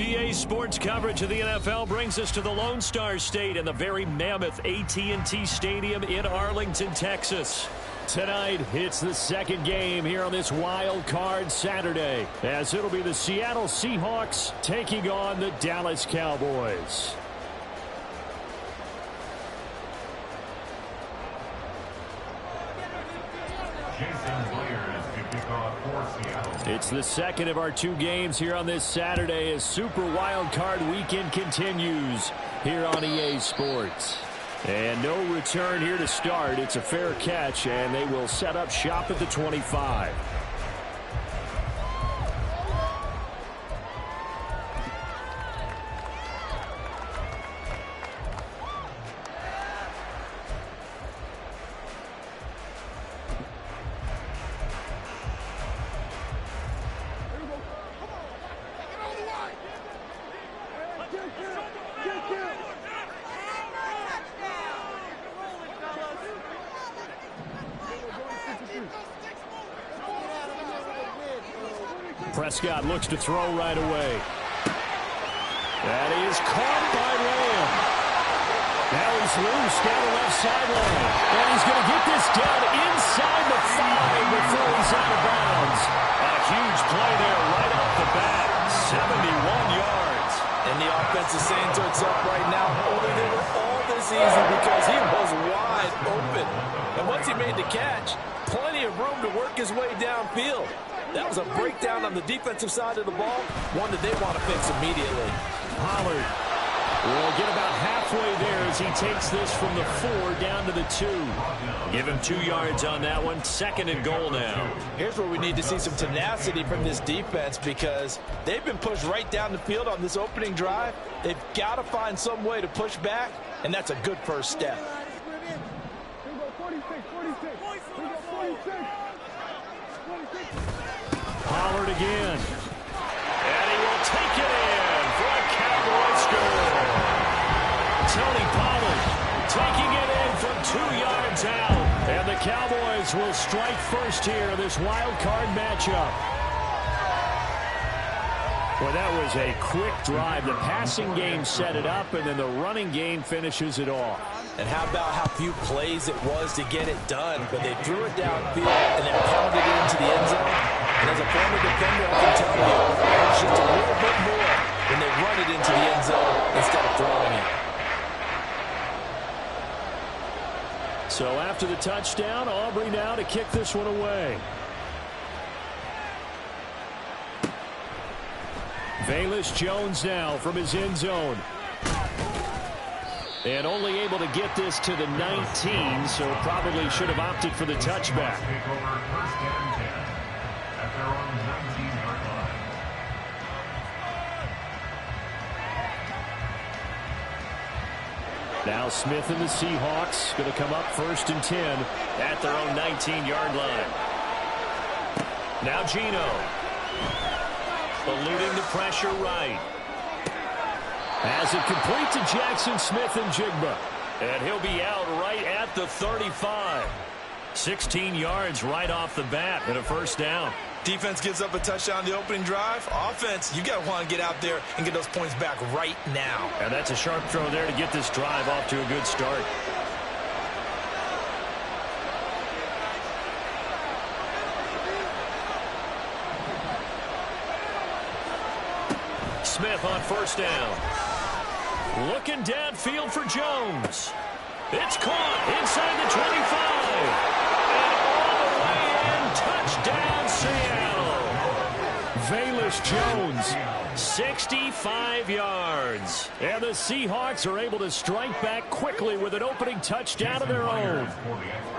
EA Sports coverage of the NFL brings us to the Lone Star State and the very mammoth AT&T Stadium in Arlington, Texas. Tonight, it's the second game here on this wild card Saturday, as it'll be the Seattle Seahawks taking on the Dallas Cowboys. It's the second of our two games here on this Saturday as Super Wild Card Weekend continues here on EA Sports. And no return here to start. It's a fair catch, and they will set up shop at the 25. Prescott looks to throw right away. That is caught by Lamb. Now he's loose down the left sideline. And he's going to get this down inside the 5 before he's out of bounds. A huge play there right off the bat. 71 yards. And the offense is saying to itself right now, only they were all this easy because he was wide open. And once he made the catch, plenty of room to work his way downfield. That was a breakdown on the defensive side of the ball, one that they want to fix immediately. Pollard will get about halfway there as he takes this from the 4 down to the 2. Give him 2 yards on that one. 2nd and goal now. Here's where we need to see some tenacity from this defense because they've been pushed right down the field on this opening drive. They've got to find some way to push back, and that's a good first step. Pollard again. And he will take it in for a Cowboy score. Tony Pollard taking it in from 2 yards out. And the Cowboys will strike first here in this wild card matchup. Well, that was a quick drive. The passing game set it up, and then the running game finishes it off. And how about how few plays it was to get it done, but they threw it downfield and then pounded it into the end zone. And as a former defender, I can tell you, it's just a little bit more when they run it into the end zone instead of throwing it. So after the touchdown, Aubrey now to kick this one away. Velus Jones now from his end zone. And only able to get this to the 19, so probably should have opted for the touchback. Now Smith and the Seahawks going to come up 1st and 10 at their own 19-yard line. Now Geno. Eluding the pressure right. Has it complete to Jackson Smith and Jigba. And he'll be out right at the 35. 16 yards right off the bat and a first down. Defense gives up a touchdown the opening drive. Offense, you got to want to get out there and get those points back right now. And that's a sharp throw there to get this drive off to a good start. Smith on first down. Looking downfield for Jones. It's caught inside the 25. And all the way in. Touchdown, Seattle. Velus Jones, 65 yards. And the Seahawks are able to strike back quickly with an opening touchdown of their own.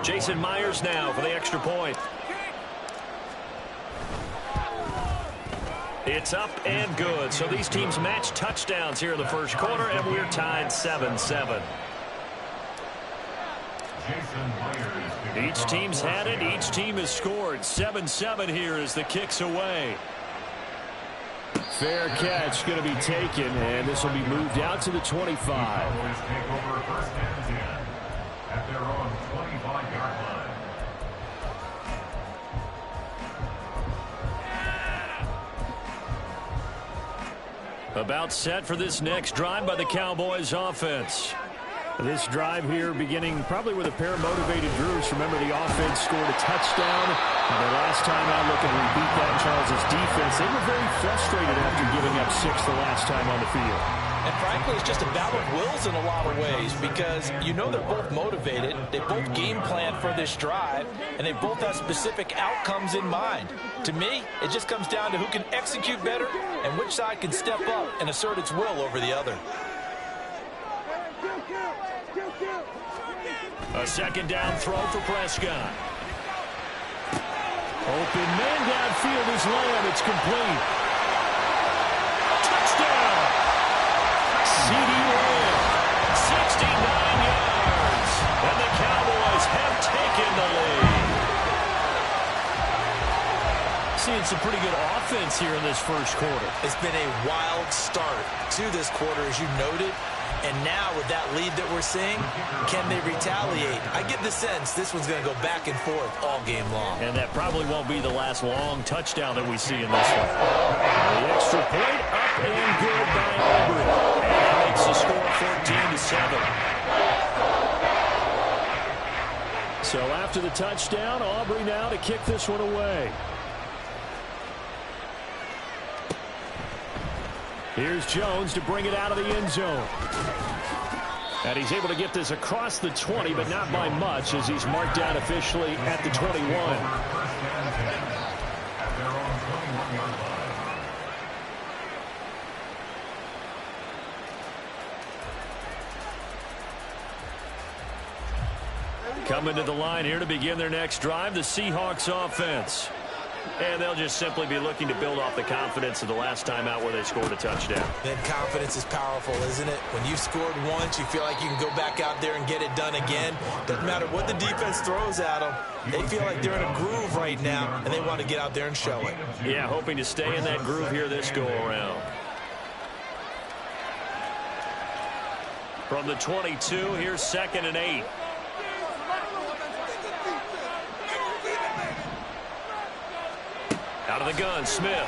Jason Myers now for the extra point. It's up and good. So these teams match touchdowns here in the first quarter, and we're tied 7-7. Each team's had it. Each team has scored. 7-7 here as the kick's away. Fair catch going to be taken, and this will be moved out to the 25. Cowboys take over 1st and 10 at their own 25-yard line. About set for this next drive by the Cowboys offense. This drive here beginning probably with a pair of motivated Drews. Remember, the offense scored a touchdown. And the last time out looking to repeat that, Charles' defense, they were very frustrated after giving up 6 the last time on the field. And frankly, it's just a battle of wills in a lot of ways because you know they're both motivated. They both game plan for this drive, and they both have specific outcomes in mind. To me, it just comes down to who can execute better and which side can step up and assert its will over the other. A second down throw for Prescott. Open man downfield is Lamb. It's complete. Touchdown! C.D. Lamb, 69 yards. And the Cowboys have taken the lead. Seeing some pretty good offense here in this first quarter. It's been a wild start to this quarter, as you noted. And now with that lead that we're seeing, can they retaliate? I get the sense this one's going to go back and forth all game long. And that probably won't be the last long touchdown that we see in this one. The extra point up and good by Aubrey. And that makes the score 14-7. So after the touchdown, Aubrey now to kick this one away. Here's Jones to bring it out of the end zone. And he's able to get this across the 20, but not by much, as he's marked down officially at the 21. Coming to the line here to begin their next drive, the Seahawks offense. And they'll just simply be looking to build off the confidence of the last time out where they scored a touchdown. Then confidence is powerful, isn't it? When you've scored once, you feel like you can go back out there and get it done again. Doesn't matter what the defense throws at them. They feel like they're in a groove right now, and they want to get out there and show it. Yeah, hoping to stay in that groove here this go-around. From the 22, here's 2nd and 8. Out of the gun, Smith.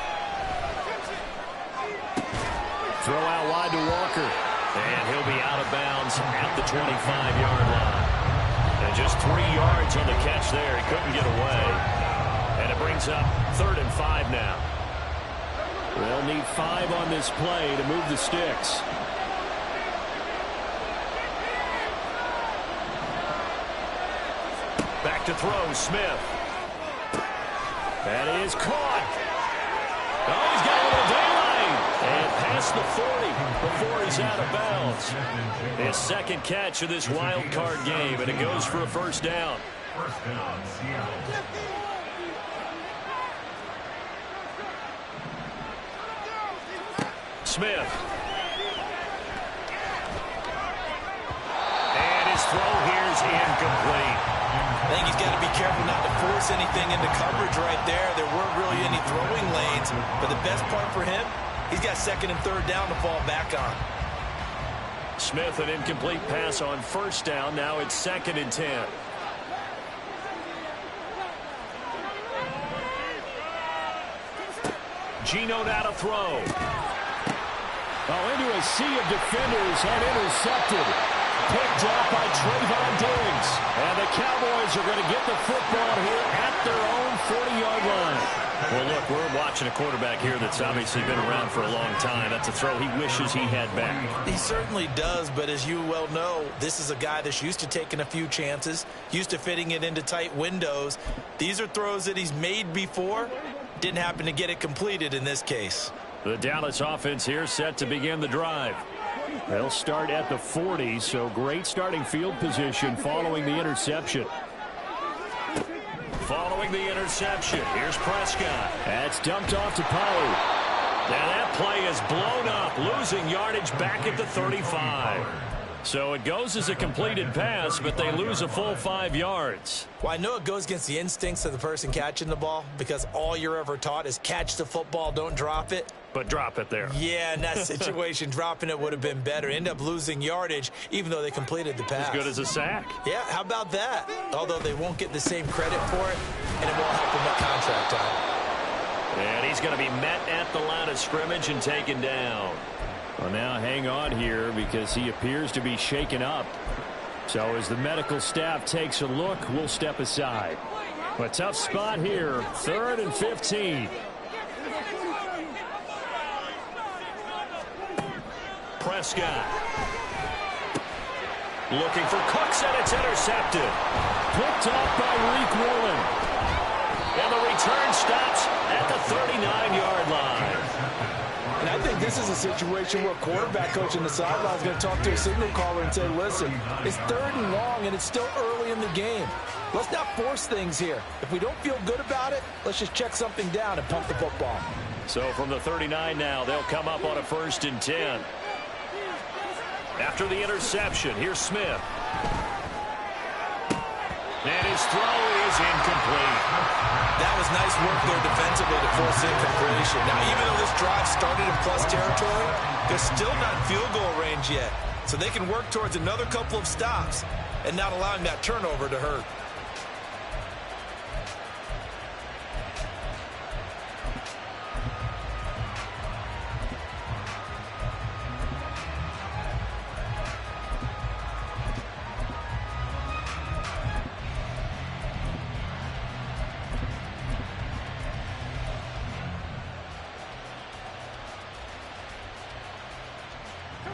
Throw out wide to Walker. And he'll be out of bounds at the 25-yard line. And just 3 yards on the catch there. He couldn't get away. And it brings up 3rd and 5 now. They'll need 5 on this play to move the sticks. Back to throw, Smith. That is caught. Oh, he's got a little daylight. And past the 40 before he's out of bounds. His second catch of this wild card game, and it goes for a first down. First down, Seattle. Smith. And his throw here is incomplete. I think he's got to be careful not to force anything into coverage right there. There weren't really any throwing lanes, but the best part for him, he's got 2nd and 3rd down to fall back on. Smith, an incomplete pass on first down. Now it's 2nd and 10. Geno now to throw. Oh, into a sea of defenders and intercepted. Picked up by Trayvon Diggs. And the Cowboys are going to get the football here at their own 40-yard line. Well, look, we're watching a quarterback here that's obviously been around for a long time. That's a throw he wishes he had back. He certainly does, but as you well know, this is a guy that's used to taking a few chances, used to fitting it into tight windows. These are throws that he's made before. Didn't happen to get it completed in this case. The Dallas offense here set to begin the drive. They'll start at the 40, so great starting field position following the interception. Following the interception, here's Prescott. That's dumped off to Pollard. Now that play is blown up, losing yardage back at the 35. So it goes as a completed pass, but they lose a full 5 yards. Well, I know it goes against the instincts of the person catching the ball because all you're ever taught is catch the football, don't drop it. But drop it there. Yeah, in that situation, dropping it would have been better. End up losing yardage, even though they completed the pass. As good as a sack. Yeah, how about that? Although they won't get the same credit for it, and it won't help them with contract time. And he's going to be met at the line of scrimmage and taken down. Well, now hang on here because he appears to be shaken up. So as the medical staff takes a look, we'll step aside. A tough spot here, 3rd and 15. Prescott. Looking for Cooks, and it's intercepted. Picked off by Reek Woolen. And the return stops at the 39-yard line. And I think this is a situation where quarterback coach in the sideline is going to talk to a signal caller and say, listen, it's 3rd and long, and it's still early in the game. Let's not force things here. If we don't feel good about it, let's just check something down and punt the football. So from the 39 now, they'll come up on a 1st and 10. After the interception, here's Smith. And his throw is incomplete. That was nice work there defensively to force incompletion. Now, even though this drive started in plus territory, they're still not in field goal range yet. So they can work towards another couple of stops and not allowing that turnover to hurt.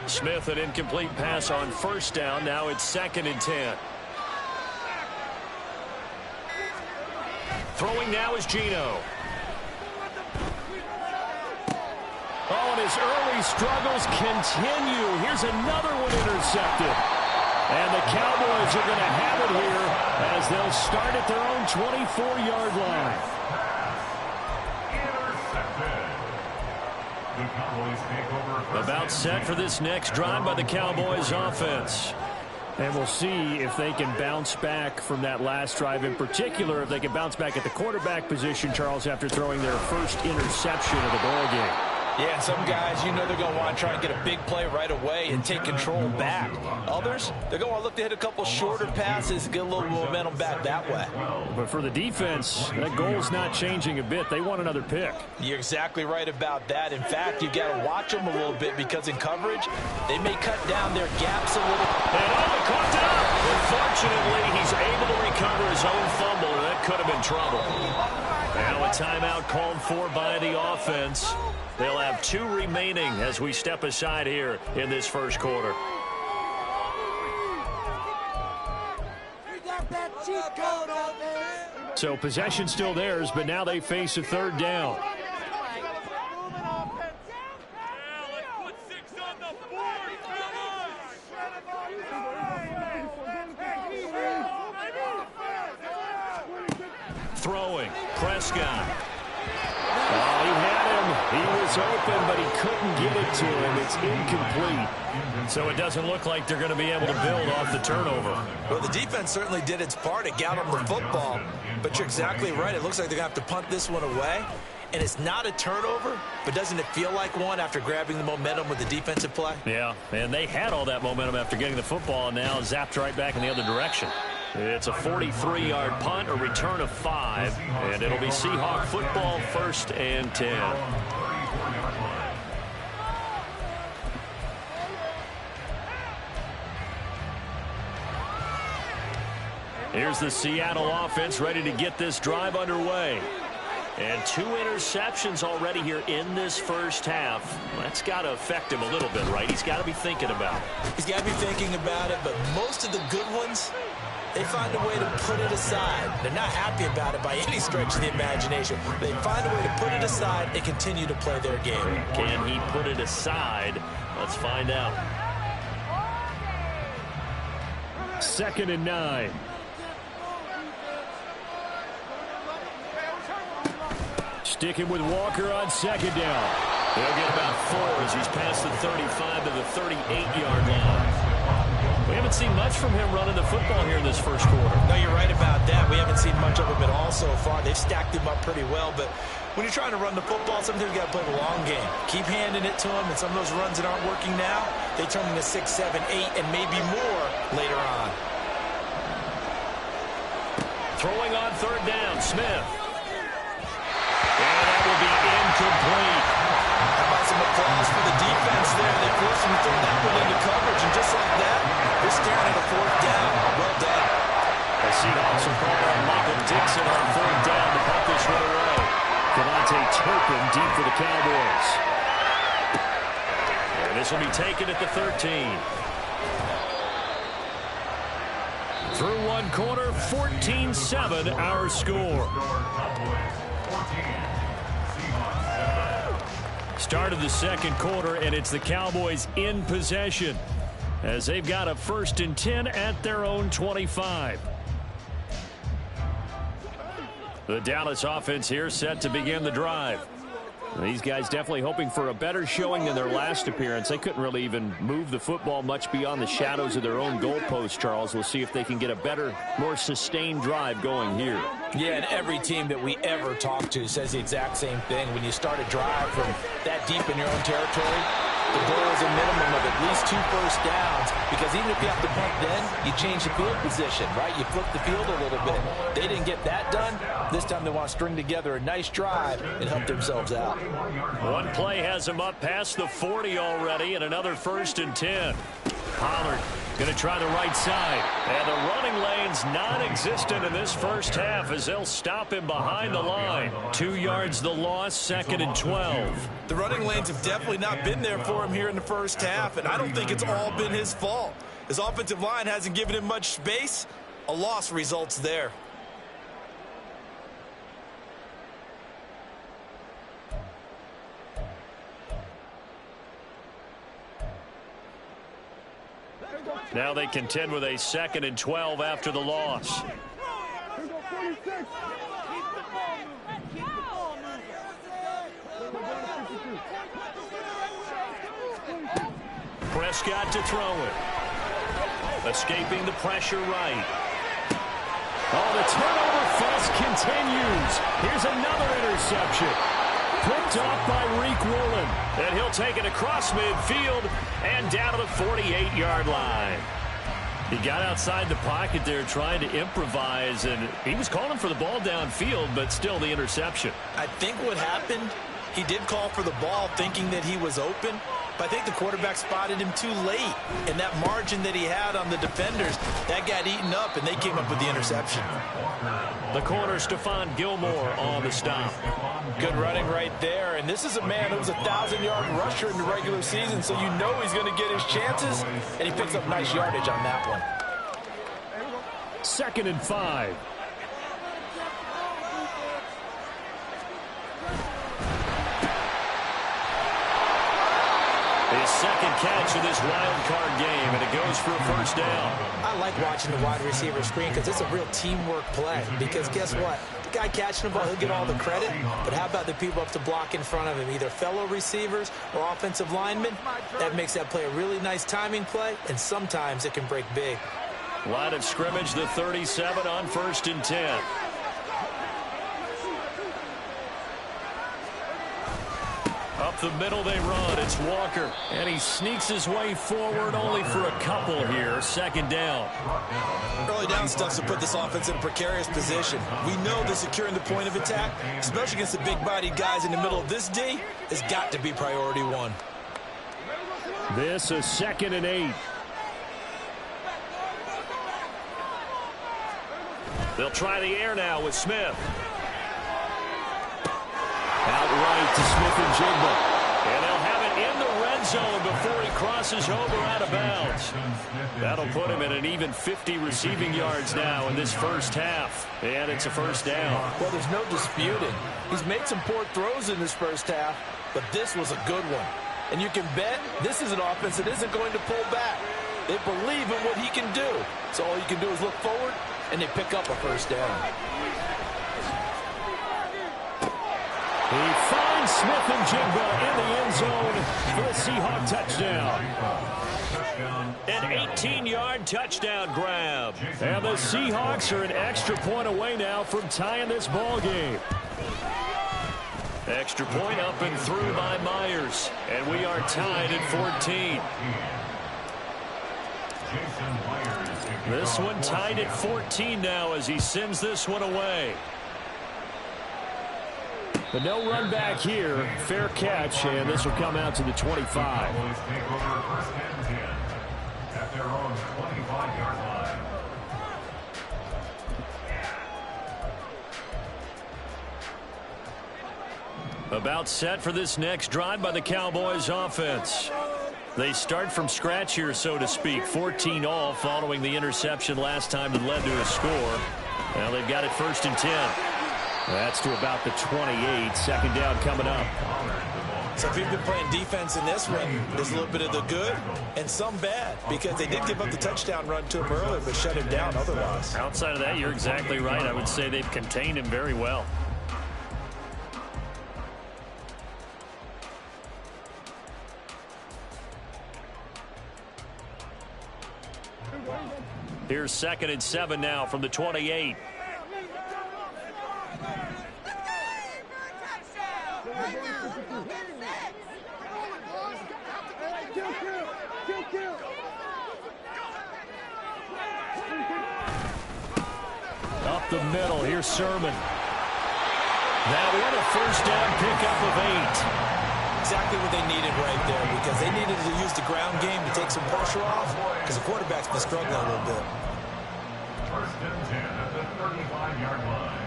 Smith, an incomplete pass on 1st down. Now it's 2nd and 10. Throwing now is Geno. Oh, and his early struggles continue. Here's another one intercepted. And the Cowboys are going to have it here as they'll start at their own 24-yard line. About set for this next drive by the Cowboys offense. And we'll see if they can bounce back from that last drive, in particular if they can bounce back at the quarterback position, Charles, after throwing their first interception of the ballgame. Yeah, and some guys, you know they're going to want to try and get a big play right away and take control back. Others, they're going to look to hit a couple shorter passes, get a little momentum back that way. But for the defense, that goal's not changing a bit. They want another pick. You're exactly right about that. In fact, you've got to watch them a little bit because in coverage, they may cut down their gaps a little. And he caught it up. Unfortunately, he's able to recover his own fumble, and that could have been trouble. Now a timeout called for by the offense. They'll have 2 remaining as we step aside here in this first quarter. So possession still theirs, but now they face a 3rd down. Throwing, Prescott. Oh, he had him. He was open, but he couldn't get it to him. It's incomplete. So it doesn't look like they're going to be able to build off the turnover. Well, the defense certainly did its part. It got them the football. But you're exactly right. It looks like they're going to have to punt this one away. And it's not a turnover, but doesn't it feel like one after grabbing the momentum with the defensive play? Yeah, and they had all that momentum after getting the football, and now zapped right back in the other direction. It's a 43-yard punt, a return of 5, and it'll be Seahawk football, 1st and 10. Here's the Seattle offense ready to get this drive underway. And 2 interceptions already here in this first half. That's got to affect him a little bit, right? He's got to be thinking about it. He's got to be thinking about it, but most of the good ones, they find a way to put it aside. They're not happy about it by any stretch of the imagination. They find a way to put it aside and continue to play their game. Can he put it aside? Let's find out. 2nd and 9. Sticking with Walker on 2nd down. He'll get about 4 as he's past the 35 to the 38-yard line. We haven't seen much from him running the football here in this first quarter. No, you're right about that. We haven't seen much of him at all so far. They've stacked him up pretty well, but when you're trying to run the football, sometimes you got to play the long game. Keep handing it to him, and some of those runs that aren't working now, they turn into 6, 7, 8, and maybe more later on. Throwing on 3rd down, Smith. And that will be incomplete. How about some applause for the defense there? They forced him to throw that one into coverage, and just like that, they're staring at a fourth down. Well done. The Seahawks are calling on Michael Dixon on third down to put this one away. Devontae Turpin deep for the Cowboys. And this will be taken at the 13. Through one quarter, 14-7 our score. Start of the second quarter, and it's the Cowboys in possession as they've got a 1st and 10 at their own 25. The Dallas offense here set to begin the drive. These guys definitely hoping for a better showing than their last appearance. They couldn't really even move the football much beyond the shadows of their own goalpost, Charles. We'll see if they can get a better, more sustained drive going here. Yeah, and every team that we ever talk to says the exact same thing. When you start a drive from that deep in your own territory, the goal is a minimum of at least 2 first downs, because even if you have to punt then, you change the field position, right? You flip the field a little bit. They didn't get that done. This time they want to string together a nice drive and help themselves out. One play has them up past the 40 already, and another 1st and 10. Pollard going to try the right side. And the running lane's non-existent in this first half as they'll stop him behind the line. 2 yards the loss, 2nd and 12. The running lanes have definitely not been there for him here in the first half, and I don't think it's all been his fault. His offensive line hasn't given him much space. A loss results there. Now they contend with a 2nd and 12 after the loss. Prescott to throw it. Escaping the pressure right. Oh, the turnover fuss continues. Here's another interception. Picked off by Reek Woolen. And he'll take it across midfield and down to the 48-yard line. He got outside the pocket there trying to improvise, and he was calling for the ball downfield, but still the interception. I think what happened, he did call for the ball thinking that he was open, but I think the quarterback spotted him too late. And that margin that he had on the defenders, that got eaten up, and they came up with the interception. The corner, Stephon Gilmore on the stop. Good running right there. And this is a man who was a 1,000-yard rusher in the regular season, so you know he's going to get his chances, and he picks up nice yardage on that one. 2nd and 5. His second catch of this wild card game, and it goes for a 1st down. I like watching the wide receiver screen because it's a real teamwork play. Because guess what? The guy catching the ball, he'll get all the credit. But how about the people up to block in front of him, either fellow receivers or offensive linemen? That makes that play a really nice timing play, and sometimes it can break big. Line of scrimmage, the 37 on 1st and 10. Up the middle they run. It's Walker. And he sneaks his way forward only for a couple here. 2nd down. Early down stuff to put this offense in a precarious position. We know that securing the point of attack, especially against the big-bodied guys in the middle of this D, has got to be priority 1. This is 2nd and 8. They'll try the air now with Smith. Outright to Smith-Njigba. And they'll have it in the red zone before he crosses over out of bounds. That'll put him at an even 50 receiving yards now in this first half. And it's a 1st down. Well, there's no disputing. He's made some poor throws in this first half, but this was a good one. And you can bet this is an offense that isn't going to pull back. They believe in what he can do. So all you can do is look forward, and they pick up a 1st down. He finds Smith-Njigba in the end zone for a Seahawks touchdown. An 18-yard touchdown grab. And the Seahawks are an extra point away now from tying this ball game. Extra point up and through by Myers. And we are tied at 14. This one tied at 14 now as he sends this one away. But no run back here. Fair catch, and this will come out to the 25. Cowboys take over first and 10 at their own 25-yard line. About set for this next drive by the Cowboys offense. They start from scratch here, so to speak. 14 all following the interception last time that led to a score. Now they've got it first and 10. That's to about the 28. Second down coming up. So if you've been playing defense in this one, there's a little bit of the good and some bad, because they did give up the touchdown run to him earlier, but shut him down otherwise. Outside of that, you're exactly right. I would say they've contained him very well. Here's 2nd and 7 now from the 28. Up the middle, here's Sermon. That one a first down pickup of 8. Exactly what they needed right there, because they needed to use the ground game to take some pressure off, because the quarterback's been struggling a little bit. First and 10 at the 35-yard line.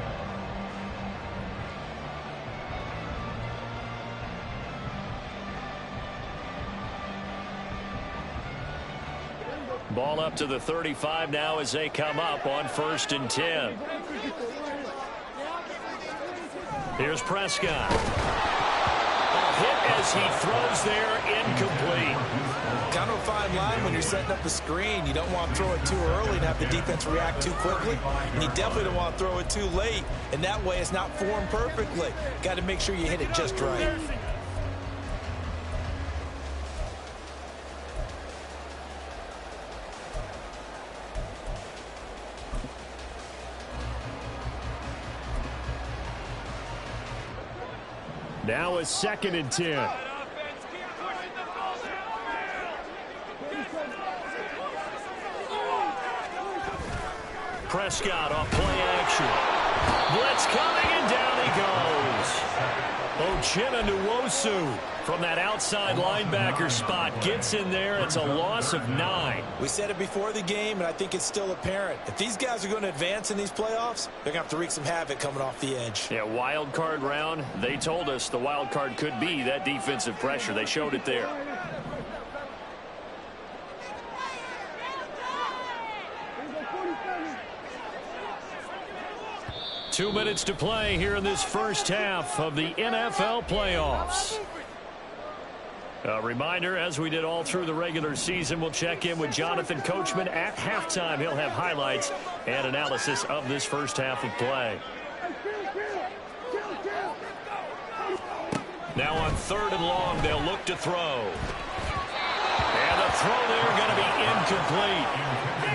Ball up to the 35 now as they come up on 1st and 10. Here's Prescott. A hit as he throws there, incomplete. Kind of a fine line when you're setting up a screen. You don't want to throw it too early and have the defense react too quickly. And you definitely don't want to throw it too late, and that way it's not formed perfectly. Got to make sure you hit it just right. Now a 2nd and 10. Prescott off play action. Blitz coming, and down he goes. Uchenna Nwosu from that outside linebacker spot gets in there. It's a loss of 9. We said it before the game, and I think it's still apparent. If these guys are going to advance in these playoffs, they're going to have to wreak some havoc coming off the edge. Yeah, wild card round. They told us the wild card could be that defensive pressure. They showed it there. Two minutes to play here in this first half of the NFL playoffs. A reminder, as we did all through the regular season, we'll check in with Jonathan Coachman at halftime. He'll have highlights and analysis of this first half of play. Now on 3rd and long, they'll look to throw. And the throw there going to be incomplete.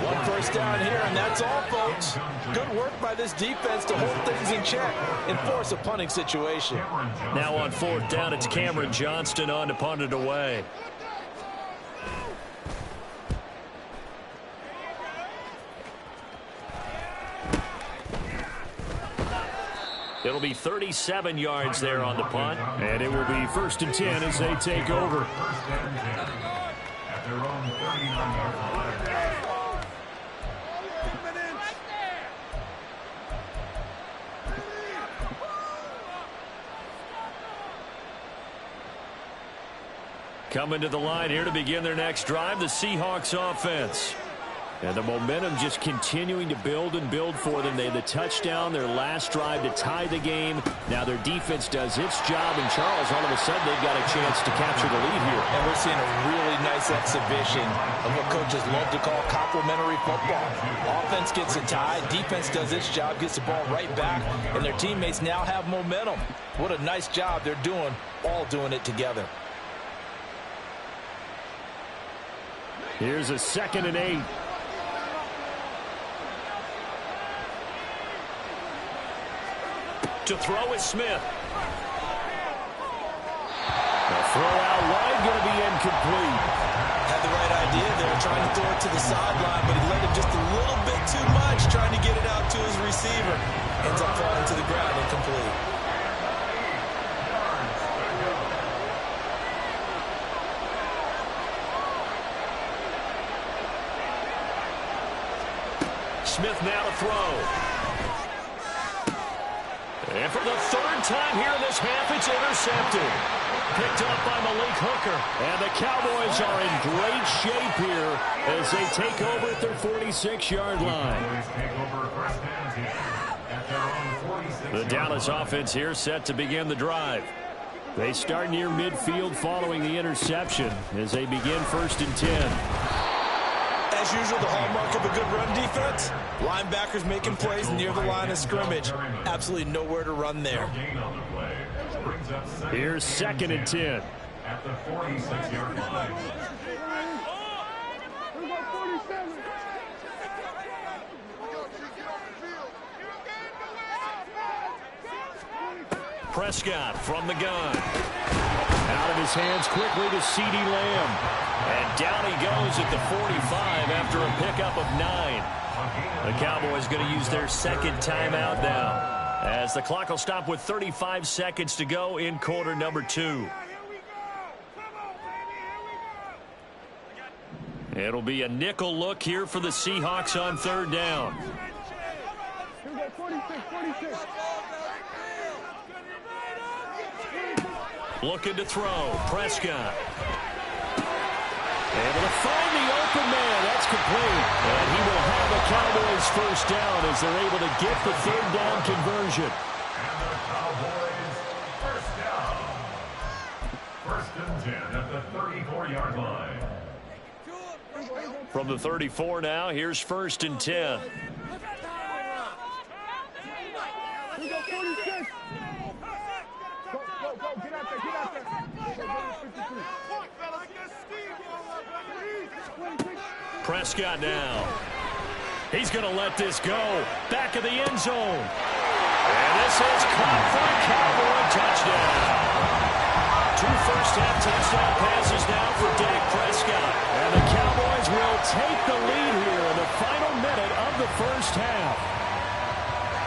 One first down here, and that's all, folks. Good work by this defense to hold things in check and force a punting situation. Now on 4th down, it's Cameron Johnston on to punt it away. It'll be 37 yards there on the punt, and it will be 1st and 10 as they take over. First and 10 at their own 39-yard line. Coming to the line here to begin their next drive, the Seahawks offense. And the momentum just continuing to build and build for them. They had the touchdown, their last drive to tie the game. Now their defense does its job, and Charles, all of a sudden, they've got a chance to capture the lead here. And we're seeing a really nice exhibition of what coaches love to call complementary football. Offense gets a tie, defense does its job, gets the ball right back, and their teammates now have momentum. What a nice job they're doing, all doing it together. Here's a 2nd and 8. To throw is Smith. The throw out wide going to be incomplete. Had the right idea there, trying to throw it to the sideline, but he let it just a little bit too much, trying to get it out to his receiver. Ends up falling to the ground, incomplete. Smith now to throw. And for the third time here in this half, it's intercepted. Picked up by Malik Hooker. And the Cowboys are in great shape here as they take over at their 46-yard line. The Dallas offense here set to begin the drive. They start near midfield following the interception as they begin 1st and 10. As usual, the hallmark of a good run defense, linebackers making plays near the line of scrimmage. Absolutely nowhere to run there. Here's 2nd and 10. At the 46-yard line. Prescott from the gun. Out of his hands quickly to CeeDee Lamb. And down he goes at the 45 after a pickup of 9. The Cowboys going to use their 2nd timeout now, as the clock will stop with 35 seconds to go in quarter number 2. It'll be a nickel look here for the Seahawks on 3rd down. Looking to throw. Prescott. Able to find the open man. That's complete. And he will have a Cowboys 1st down as they're able to get the 3rd down conversion. And the Cowboys 1st down. 1st and 10 at the 34-yard line. From the 34 now, here's 1st and 10. Prescott now. He's going to let this go. Back of the end zone. And this is caught for a Cowboy touchdown. 2 first-half touchdown passes now for Dak Prescott. And the Cowboys will take the lead here in the final minute of the 1st half.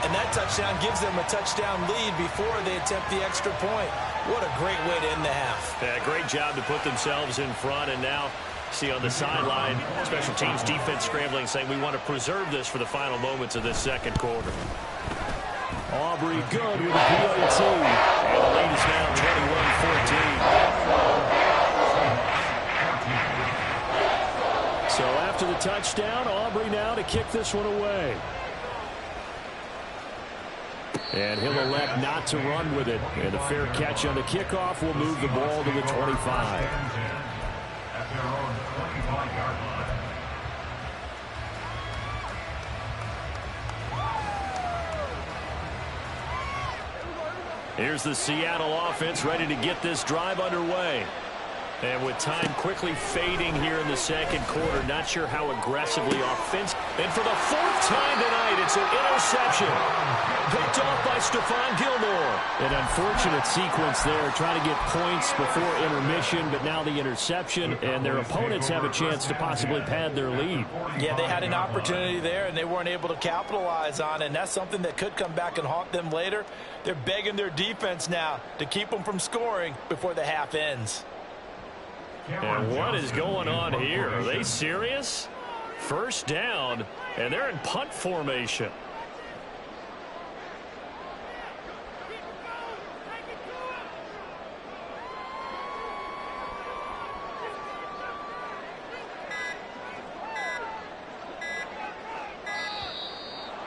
And that touchdown gives them a touchdown lead before they attempt the extra point. What a great way to end the half. Yeah, great job to put themselves in front, and now see on the sideline, special teams defense scrambling, saying we want to preserve this for the final moments of this 2nd quarter. Aubrey good with a PAT. And the lead is now 21-14. So after the touchdown, Aubrey now to kick this one away. And he'll elect not to run with it. And a fair catch on the kickoff will move the ball to the 25. At their own 25-yard line. Here's the Seattle offense ready to get this drive underway. And with time quickly fading here in the 2nd quarter, not sure how aggressively offensive. And for the 4th time tonight, it's an interception. Picked off by Stephon Gilmore. An unfortunate sequence there, trying to get points before intermission, but now the interception, and their opponents have a chance to possibly pad their lead. Yeah, they had an opportunity there, and they weren't able to capitalize on it, and that's something that could come back and haunt them later. They're begging their defense now to keep them from scoring before the half ends. And what is going on here? Are they serious? 1st down, and they're in punt formation.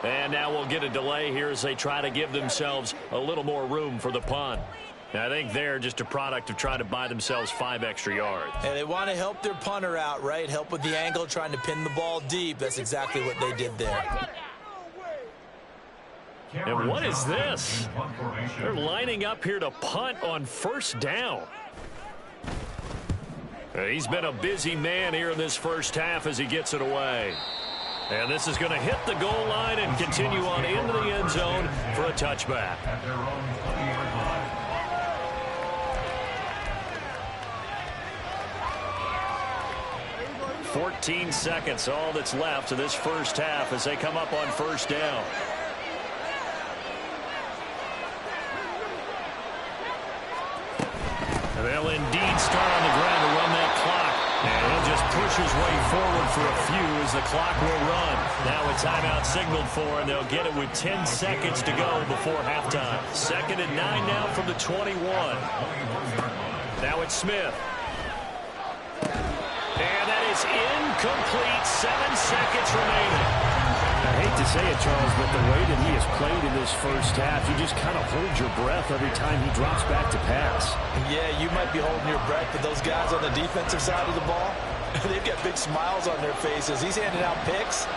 And now we'll get a delay here as they try to give themselves a little more room for the punt. I think they're just a product of trying to buy themselves 5 extra yards. And they want to help their punter out, right? Help with the angle, trying to pin the ball deep. That's exactly what they did there. And what is this? They're lining up here to punt on 1st down. He's been a busy man here in this 1st half as he gets it away. And this is going to hit the goal line and continue on into the end zone for a touchback. 14 seconds, all that's left of this 1st half as they come up on 1st down. And they'll indeed start on the ground to run that clock. And he'll just push pushes way forward for a few as the clock will run. Now a timeout signaled for, and they'll get it with 10 seconds to go before halftime. 2nd and 9 now from the 21. Now it's Smith. And that is incomplete. 7 seconds remaining. I hate to say it, Charles, but the way that he has played in this first half, you just kind of hold your breath every time he drops back to pass. Yeah, you might be holding your breath, but those guys on the defensive side of the ball, they've got big smiles on their faces. He's handing out picks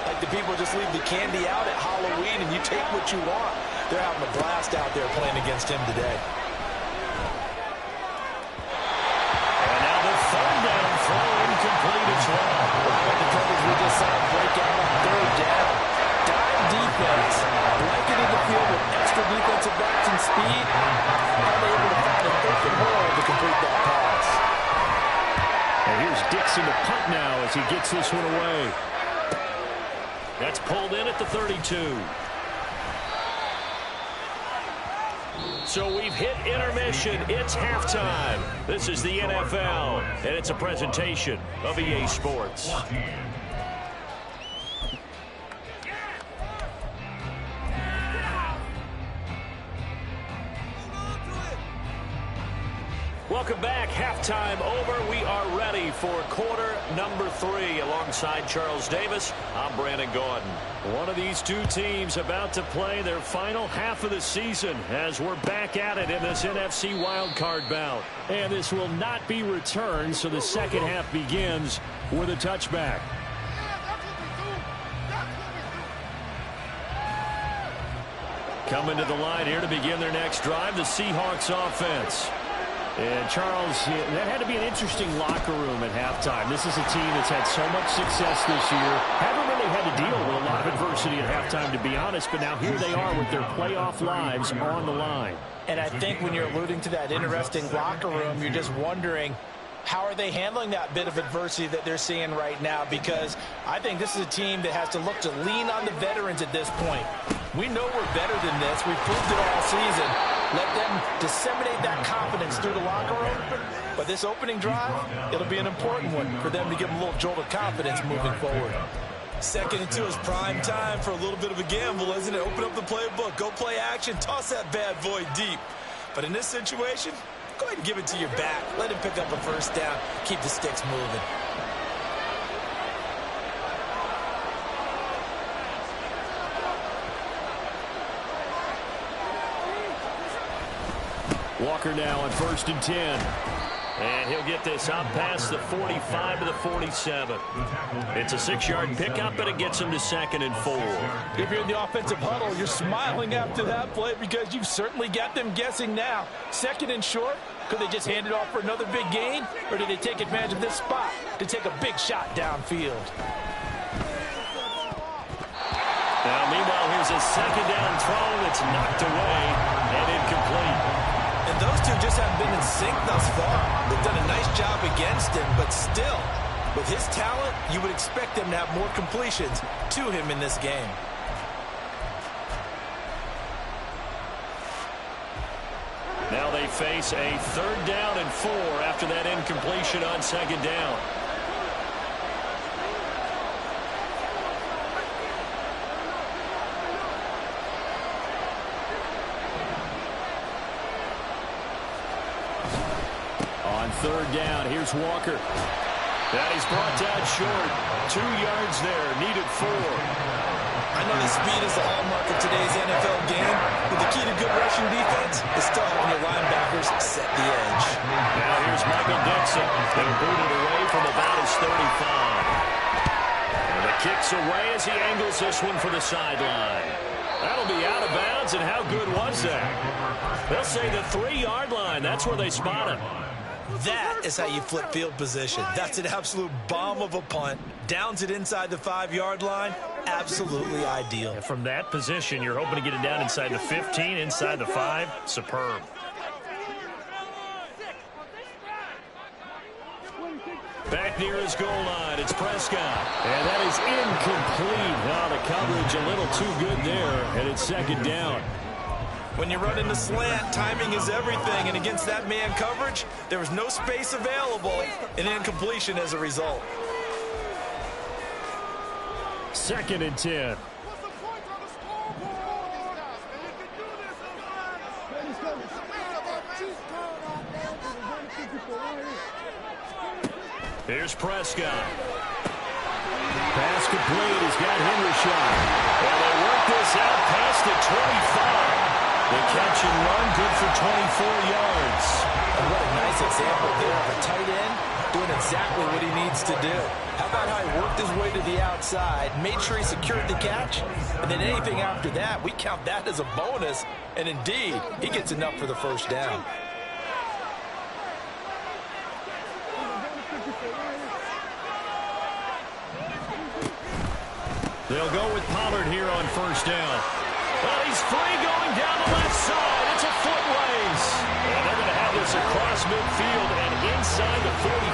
like the people just leave the candy out at Halloween and you take what you want. They're having a blast out there playing against him today. And now the 3rd down throw incomplete as well. The coverage we just saw break out on 3rd down. Dime defense, blanketed the field with extra defensive backs and speed. And they were able to find an open hole to complete that pass. And here's Dixon to punt now as he gets this one away. That's pulled in at the 32. So we've hit intermission. It's halftime. This is the NFL, and it's a presentation of EA Sports. Welcome back. Halftime over. We are ready for quarter number 3. Alongside Charles Davis, I'm Brandon Gordon. One of these two teams about to play their final half of the season as we're back at it in this NFC wildcard bout. And this will not be returned, so the second half begins with a touchback. Coming to the line here to begin their next drive, the Seahawks offense. And, Charles, that had to be an interesting locker room at halftime. This is a team that's had so much success this year. Haven't really had to deal with a lot of adversity at halftime, to be honest. But now here they are with their playoff lives on the line. And I think when you're alluding to that interesting locker room, you're just wondering, how are they handling that bit of adversity that they're seeing right now? Because I think this is a team that has to look to lean on the veterans at this point. We know we're better than this. We've proved it all season. Let them disseminate that confidence through the locker room. But this opening drive, it'll be an important one for them to give them a little jolt of confidence moving forward. 2nd and 2 is prime time for a little bit of a gamble, isn't it? Open up the playbook, go play action, toss that bad boy deep. But in this situation, go ahead and give it to your back. Let him pick up a 1st down, keep the sticks moving. Walker now on 1st and 10. And he'll get this out past the 45 to the 47. It's a 6-yard pickup, and it gets him to 2nd and 4. If you're in the offensive huddle, you're smiling after that play because you've certainly got them guessing now. 2nd and short, could they just hand it off for another big gain? Or did they take advantage of this spot to take a big shot downfield? Now, meanwhile, here's a 2nd down throw that's knocked away and incomplete. And those two just haven't been in sync thus far. They've done a nice job against him, but still, with his talent, you would expect them to have more completions to him in this game. Now they face a 3rd down and 4 after that incompletion on 2nd down. On 3rd down, here's Walker. That is brought down short. 2 yards there, needed 4. I know that speed is the hallmark of today's NFL game, but the key to good rushing defense is still having your linebackers set the edge. Now here's Michael Dixon. They'll boot it away from about his 35. And the kick's away as he angles this one for the sideline. That'll be out of bounds, and how good was that? They'll say the 3-yard line. That's where they spot it. That is how you flip field position. That's an absolute bomb of a punt. Downs it inside the 5-yard line. Absolutely ideal. And from that position, you're hoping to get it down inside the 15, inside the 5. Superb. Back near his goal line, it's Prescott. And that is incomplete. Now the coverage a little too good there, and it's 2nd down. When you run in the slant, timing is everything, and against that man coverage, there was no space available, and incompletion as a result. 2nd and 10. Here's Prescott. Pass complete. He's got Henry shot. And they work this out past the 25. The catch and run, good for 24 yards. And what a nice example there of a tight end doing exactly what he needs to do. How about how he worked his way to the outside, made sure he secured the catch, and then anything after that, we count that as a bonus. And indeed, he gets enough for the first down. They'll go with Pollard here on 1st down. Well, he's free going down the left side. It's a foot race. And they're going to have this across midfield and inside the 45.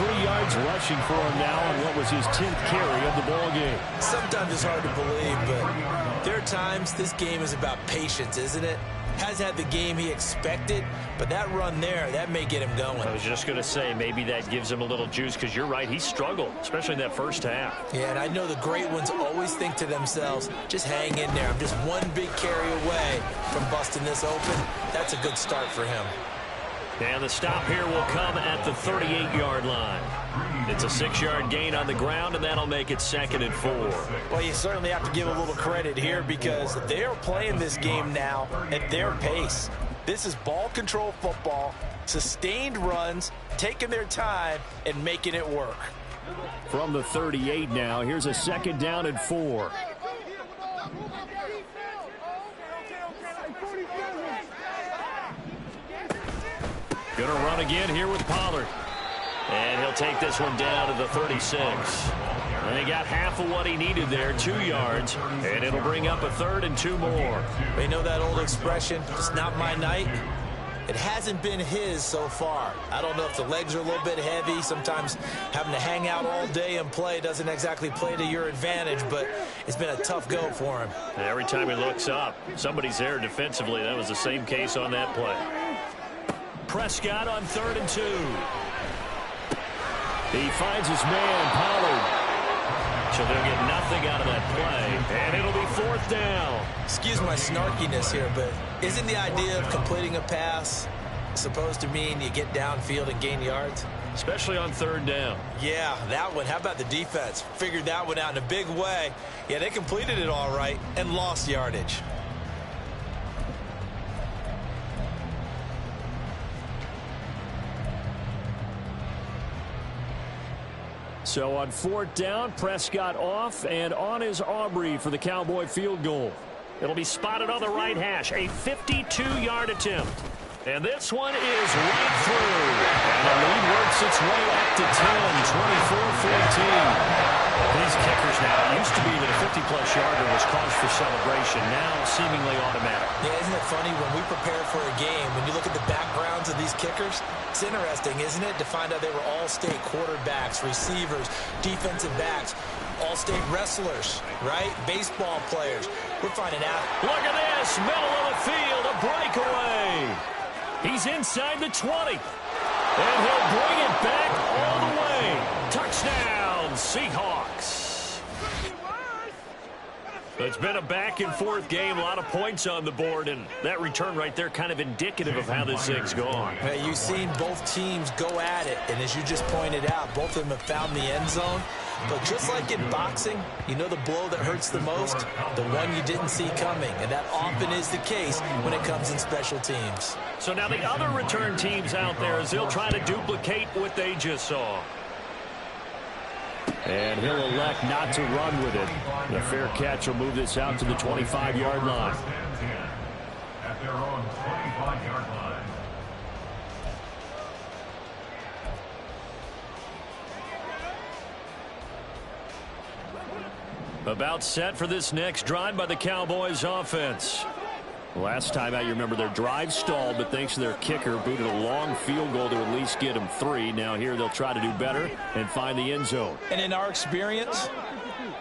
43 yards rushing for him now on what was his 10th carry of the ball game. Sometimes it's hard to believe, but there are times this game is about patience, isn't it? Has had the game he expected, but that run there, that may get him going. I was just going to say, maybe that gives him a little juice, because you're right, he struggled, especially in that first half. Yeah, and I know the great ones always think to themselves, just hang in there. I'm just one big carry away from busting this open. That's a good start for him. And the stop here will come at the 38-yard line. It's a 6-yard gain on the ground, and that'll make it 2nd and 4. Well, you certainly have to give a little credit here because they are playing this game now at their pace. This is ball control football, sustained runs, taking their time, and making it work. From the 38 now, here's a 2nd down and 4. Gonna run again here with Pollard. And he'll take this one down to the 36. And he got half of what he needed there, 2 yards. And it'll bring up a 3rd and 2 more. You know that old expression, it's not my night? It hasn't been his so far. I don't know if the legs are a little bit heavy. Sometimes having to hang out all day and play doesn't exactly play to your advantage, but it's been a tough go for him. And every time he looks up, somebody's there defensively. That was the same case on that play. Prescott on 3rd and 2. He finds his man, Pollard. So they'll get nothing out of that play, and it'll be 4th down. Excuse my snarkiness here, but isn't the idea of completing a pass supposed to mean you get downfield and gain yards? Especially on 3rd down. Yeah, that one. How about the defense? Figured that one out in a big way. Yeah, they completed it all right and lost yardage. So on 4th down, Prescott off, and on is Aubrey for the Cowboy field goal. It'll be spotted on the right hash, a 52-yard attempt. And this one is right through. And the lead works its way up to 10, 24-14. These kickers now, it used to be that a 50-plus yarder was cause for celebration, now seemingly automatic. Yeah, isn't it funny when we prepare for a game, when you look at the backgrounds of these kickers, it's interesting, isn't it, to find out they were all-state quarterbacks, receivers, defensive backs, all-state wrestlers, right? Baseball players. We're finding out. Look at this, middle of the field, a breakaway. He's inside the 20. And he'll bring it back all the way. Touchdown, Seahawks. It's been a back-and-forth game, a lot of points on the board, and that return right there kind of indicative of how this thing's gone. Hey, you've seen both teams go at it, and as you just pointed out, both of them have found the end zone. But just like in boxing, you know the blow that hurts the most? The one you didn't see coming, and that often is the case when it comes in special teams. So now the other return teams out there, as they'll try to duplicate what they just saw. And he'll elect not to run with it. The fair catch will move this out to the 25-yard line. At their own 25-yard line. About set for this next drive by the Cowboys offense. Last time out, you remember their drive stalled, but thanks to their kicker, booted a long field goal to at least get them 3. Now here they'll try to do better and find the end zone. And in our experience,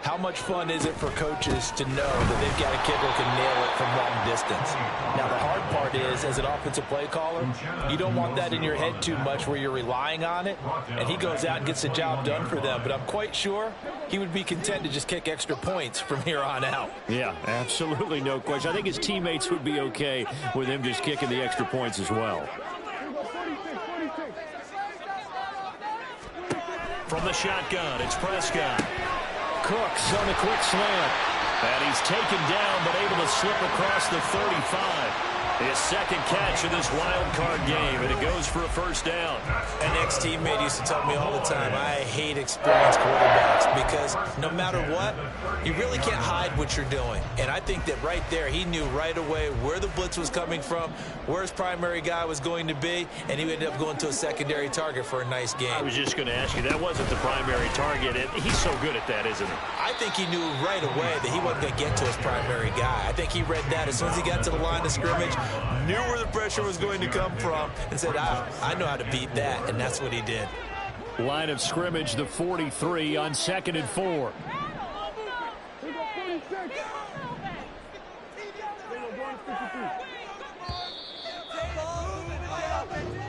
How much fun is it for coaches to know that they've got a kicker who can nail it from long distance? Now, the hard part is, as an offensive play caller, you don't want that in your head too much where you're relying on it, and he goes out and gets the job done for them. But I'm quite sure he would be content to just kick extra points from here on out. Yeah, absolutely no question. I think his teammates would be okay with him just kicking the extra points as well. From the shotgun, it's Prescott. Cooks on the quick slant. And he's taken down, but able to slip across the 35. His second catch of this wild card game, and it goes for a first down. An ex-teammate used to tell me all the time, I hate experienced quarterbacks because no matter what, you really can't hide what you're doing. And I think that right there, he knew right away where the blitz was coming from, where his primary guy was going to be, and he ended up going to a secondary target for a nice game. I was just going to ask you, that wasn't the primary target. He's so good at that, isn't he? I think he knew right away that he wasn't going to get to his primary guy. I think he read that as soon as he got to the line of scrimmage, knew where the pressure was going to come from, and said, I know how to beat that, and that's what he did. Line of scrimmage, the 43 on 2nd and 4.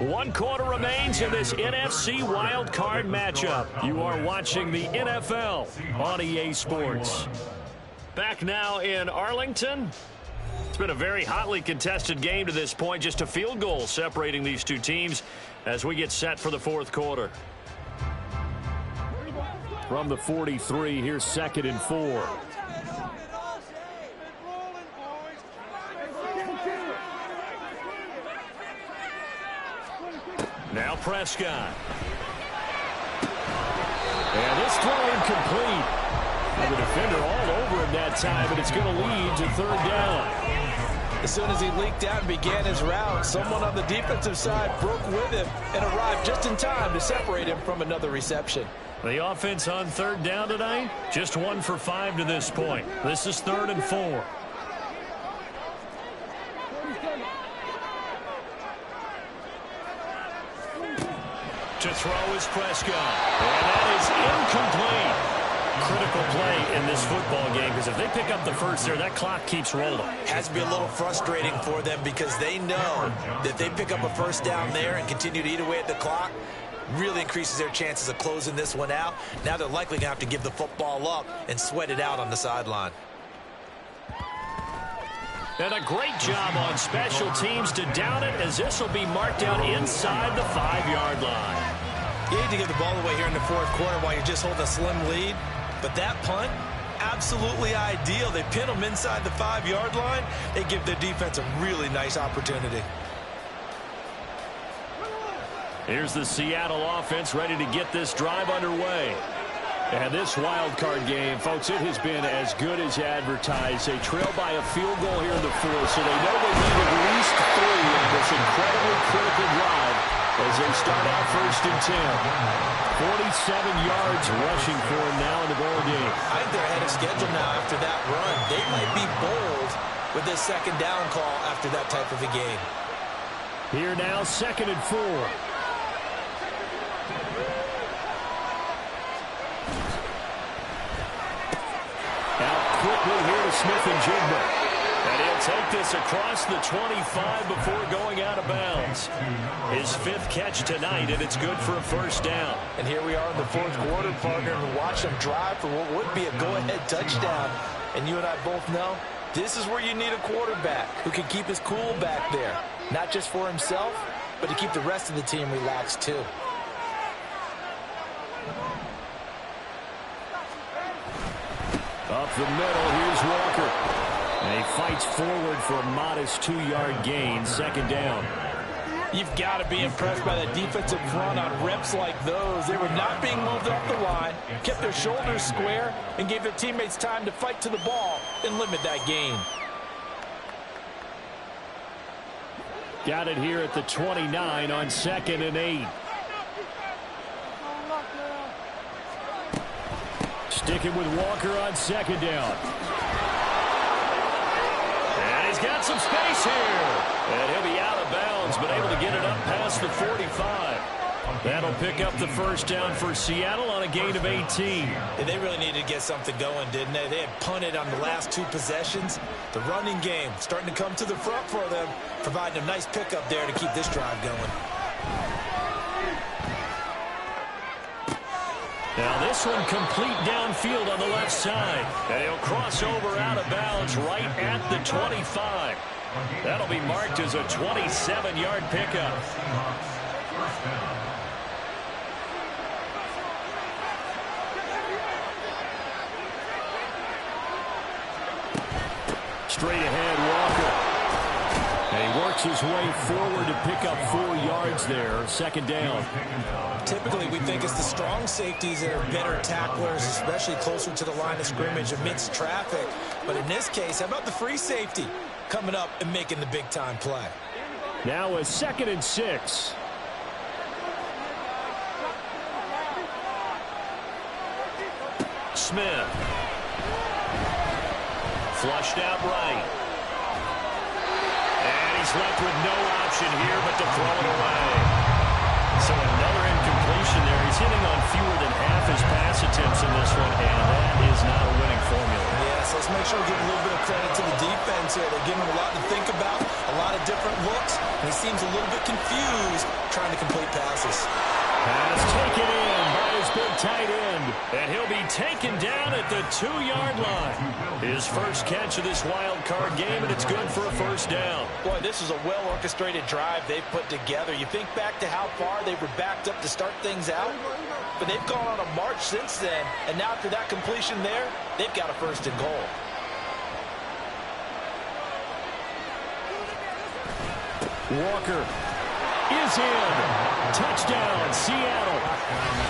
One quarter remains in this NFC wild card matchup. You are watching the NFL on EA Sports. Back now in Arlington. It's been a very hotly contested game to this point. Just a field goal separating these two teams as we get set for the fourth quarter. From the 43, here's 2nd and 4. Now Prescott. And this throw incomplete. And the defender all over him that time, but it's going to lead to 3rd down. As soon as he leaked out and began his route, someone on the defensive side broke with him and arrived just in time to separate him from another reception. The offense on 3rd down tonight, just 1 for 5 to this point. This is 3rd and 4. To throw is Prescott. And that is incomplete. Critical play in this football game because if they pick up the first there, that clock keeps rolling. Has to be a little frustrating for them because they know that they pick up a first down there and continue to eat away at the clock, really increases their chances of closing this one out. Now they're likely going to have to give the football up and sweat it out on the sideline. And a great job on special teams to down it as this will be marked out inside the 5-yard line. You need to get the ball away here in the fourth quarter while you're just holding a slim lead. But that punt, absolutely ideal. They pin them inside the 5-yard line. They give their defense a really nice opportunity. Here's the Seattle offense ready to get this drive underway. And this wild card game, folks, it has been as good as advertised. They trail by a field goal here in the fourth, so they know they need at least 3 in this incredibly critical drive as they start out 1st and 10. 47 yards rushing for him now in the ball game. I think they're ahead of schedule now after that run. They might be bold with this 2nd down call after that type of a game. Here now, 2nd and 4. Out quickly here to Smith and Jigba. And he'll take this across the 25 before going out of bounds. His 5th catch tonight, and it's good for a first down. And here we are in the fourth quarter, partner, and watch them drive for what would be a go-ahead touchdown. And you and I both know this is where you need a quarterback who can keep his cool back there. Not just for himself, but to keep the rest of the team relaxed too. Up the middle, here's Walker. And he fights forward for a modest 2-yard gain, 2nd down. You've got to be impressed by the defensive front on reps like those. They were not being moved off the line, kept their shoulders square, and gave their teammates time to fight to the ball and limit that gain. Got it here at the 29 on 2nd and 8. Sticking with Walker on 2nd down. And he's got some space here. And he'll be out of bounds, but able to get it up past the 45. That'll pick up the first down for Seattle on a gain of 18. And they really needed to get something going, didn't they? They had punted on the last 2 possessions. The running game starting to come to the front for them, providing a nice pickup there to keep this drive going. Now this one complete downfield on the left side. And he'll cross over out of bounds right at the 25. That'll be marked as a 27-yard pickup. Straight ahead, Walker. And he works his way forward to pick up 4 yards there. Second down. Typically, we think it's the strong safeties that are better tacklers, especially closer to the line of scrimmage amidst traffic. But in this case, how about the free safety coming up and making the big-time play? Now a 2nd and 6. Smith. Flushed out right. And he's left with no option here but to throw it away. So another incompletion there. He's hitting on fewer than half his pass attempts in this one, and that is not a winning formula. Yes, let's make sure we give a little bit of credit to the defense here. They're giving him a lot to think about, a lot of different looks, and he seems a little bit confused trying to complete passes. Pass taken in by his big tight end, and he'll be taken down at the 2-yard line. His first catch of this wild card game, and it's good for a first down. Boy, this is a well-orchestrated drive they've put together. You think back to how far they were backed up to start things out, but they've gone on a march since then, and now after that completion there, they've got a 1st and goal. Walker is in. Touchdown, Seattle.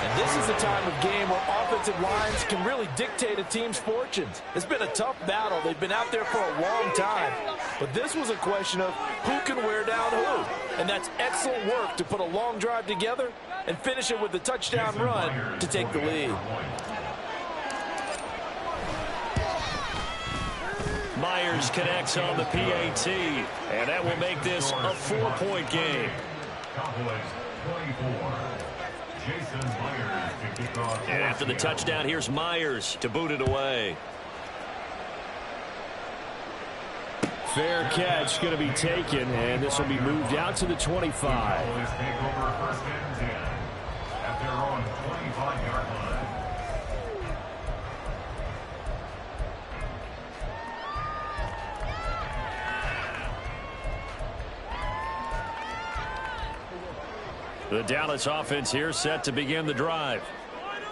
And this is the time of game where offensive lines can really dictate a team's fortunes. It's been a tough battle. They've been out there for a long time. But this was a question of who can wear down who. And that's excellent work to put a long drive together and finish it with a touchdown run to take the lead. Myers connects on the PAT, and that will make this a 4-point game. Cowboys 24. Jason Myers to kick off. And after the touchdown, here's Myers to boot it away. Fair catch going to be taken, and this will be moved out to the 25. Cowboys take over 1st and 10 at their own 25-yard line. The Dallas offense here set to begin the drive.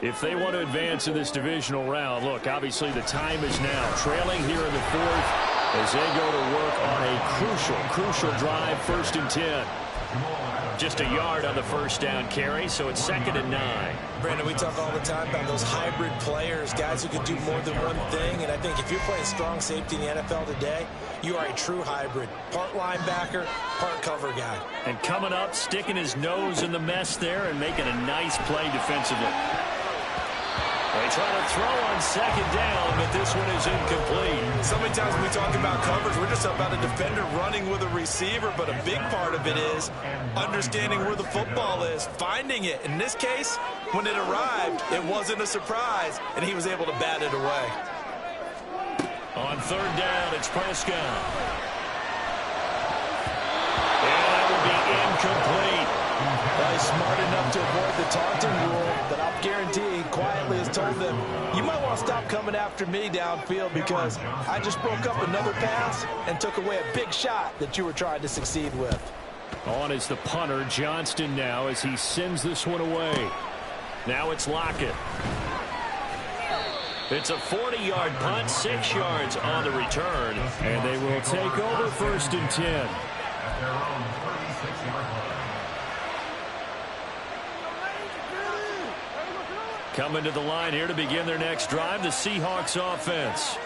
If they want to advance in this divisional round, look, obviously the time is now. Trailing here in the 4th as they go to work on a crucial drive, 1st and 10. Just a yard on the first down carry, so it's 2nd and 9. Brandon, we talk all the time about those hybrid players, guys who can do more than one thing. And I think if you're playing strong safety in the NFL today, you are a true hybrid. Part linebacker, part cover guy. And coming up, sticking his nose in the mess there and making a nice play defensively. They try to throw on 2nd down, but this one is incomplete. So many times when we talk about coverage, we're just about a defender running with a receiver, but a big part of it is understanding where the football is, finding it. In this case, when it arrived, it wasn't a surprise, and he was able to bat it away. On 3rd down, it's Prescott. And that will be incomplete. Well, he's smart enough to avoid the taunting rule, but I'll guarantee he quietly has told them, you might want to stop coming after me downfield because I just broke up another pass and took away a big shot that you were trying to succeed with. On is the punter, Johnston now, as he sends this one away. Now it's Lockett. It's a 40-yard punt, 6 yards on the return, and they will take over 1st and 10. At their own 36-yard line. Coming to the line here to begin their next drive, the Seahawks offense.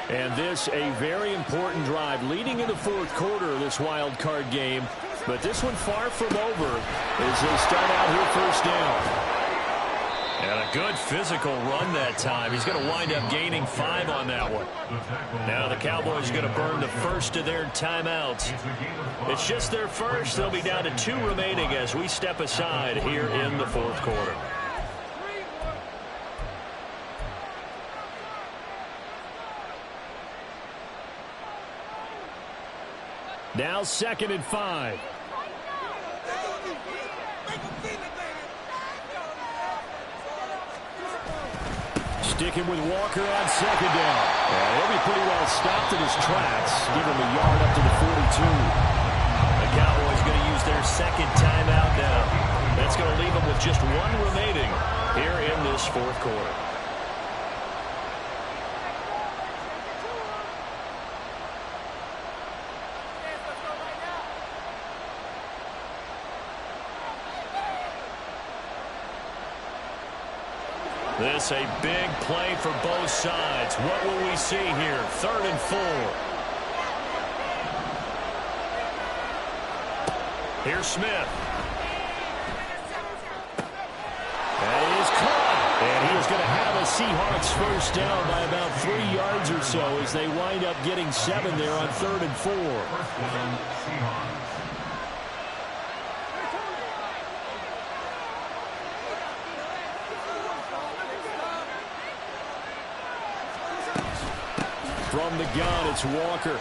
And this a very important drive leading in the 4th quarter of this wild card game. But this one far from over as they start out here 1st down. And a A good physical run that time. He's going to wind up gaining 5 on that one. Now the Cowboys are going to burn the first of their timeouts. It's just their first. They'll be down to 2 remaining as we step aside here in the fourth quarter. Now 2nd and 5. Sticking with Walker on 2nd down. He'll be pretty well stopped in his tracks. Give him a yard up to the 42. The Cowboys going to use their 2nd timeout now. That's going to leave them with just 1 remaining here in this fourth quarter. This a big play for both sides. What will we see here? 3rd and 4. Here's Smith. That is caught. And he is going to have a Seahawks first down by about 3 yards or so as they wind up getting 7 there on 3rd and 4. From the gun, it's Walker.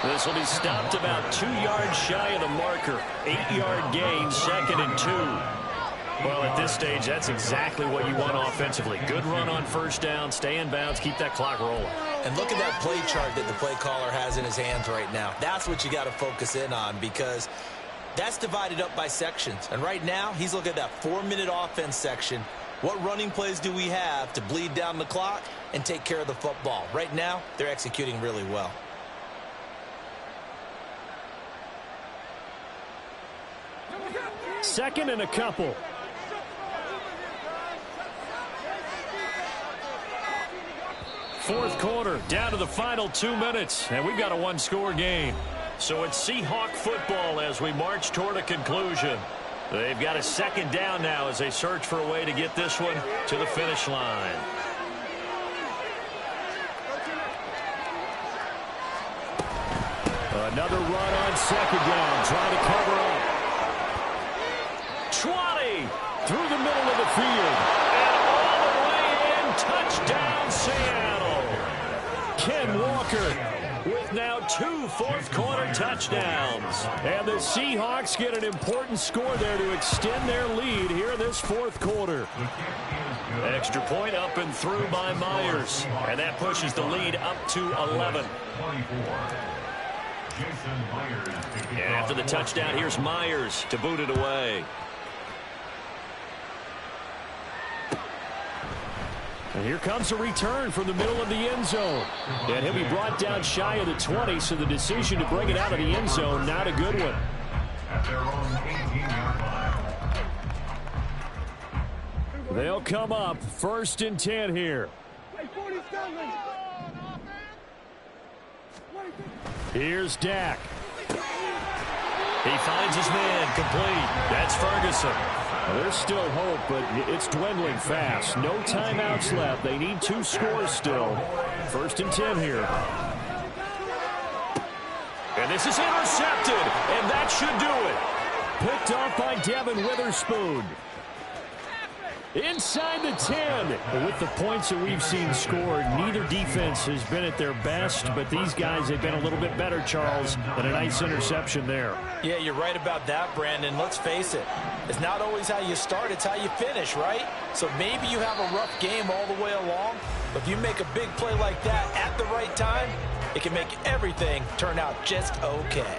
This will be stopped about 2 yards shy of the marker. 8-yard gain, 2nd and 2. Well, at this stage, that's exactly what you want offensively. Good run on first down, stay in bounds, keep that clock rolling. And look at that play chart that the play caller has in his hands right now. That's what you got to focus in on because that's divided up by sections. And right now, he's looking at that 4-minute offense section. What running plays do we have to bleed down the clock and take care of the football? Right now, they're executing really well. Second and a couple. Fourth quarter, down to the final 2 minutes, and we've got a 1-score game. So it's Seahawk football as we march toward a conclusion. They've got a 2nd down now as they search for a way to get this one to the finish line. Another run on 2nd down, trying to cover up. 20 through the middle of the field. And all the way in, touchdown Seattle. Ken Walker with now 2 fourth-quarter touchdowns. And the Seahawks get an important score there to extend their lead here in this fourth quarter. Extra point up and through by Myers. And that pushes the lead up to 11. And after the touchdown, here's Myers to boot it away. And here comes a return from the middle of the end zone. And he'll be brought down shy of the 20, so the decision to bring it out of the end zone, not a good one. At their own 18-yard line. They'll come up 1st and 10 here. Here's Dak. He finds his man complete. That's Ferguson. There's still hope, but it's dwindling fast. No timeouts left. They need 2 scores still. 1st and 10 here. And this is intercepted, and that should do it. Picked off by Devin Witherspoon. Inside the 10. With the points that we've seen scored, neither defense has been at their best, but these guys have been a little bit better, Charles, and a nice interception there. Yeah, you're right about that, Brandon. Let's face it. It's not always how you start, it's how you finish, right? So maybe you have a rough game all the way along, but if you make a big play like that at the right time, it can make everything turn out just okay.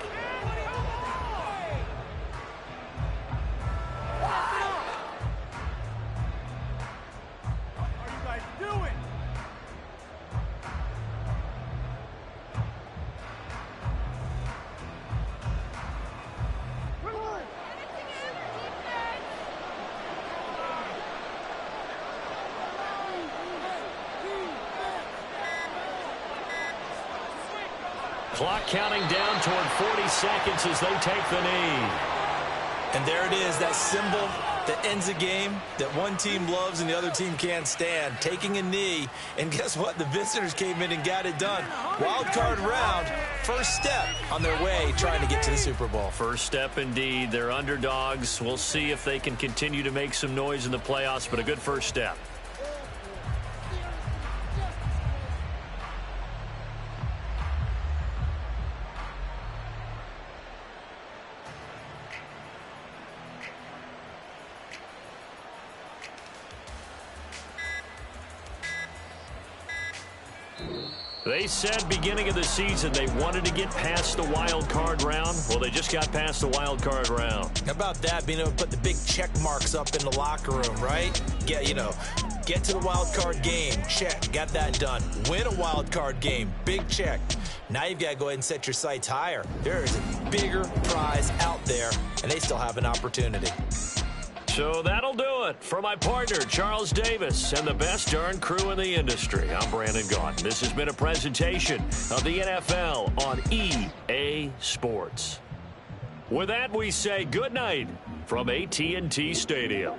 Clock counting down toward 40 seconds as they take the knee. And there it is, that symbol that ends a game that one team loves and the other team can't stand. Taking a knee, and guess what? The visitors came in and got it done. Wild card round, first step on their way trying to get to the Super Bowl. First step indeed. They're underdogs. We'll see if they can continue to make some noise in the playoffs, but a good first step. They said beginning of the season they wanted to get past the wild card round. Well, they just got past the wild card round. How about that, being able to put the big check marks up in the locker room, right? Get to the wild card game, check, got that done. Win a wild card game, big check. Now you've got to go ahead and set your sights higher. There is a bigger prize out there, and they still have an opportunity. So that'll do it for my partner, Charles Davis, and the best darn crew in the industry. I'm Brandon Gaudin. This has been a presentation of the NFL on EA Sports. With that, we say good night from AT&T Stadium.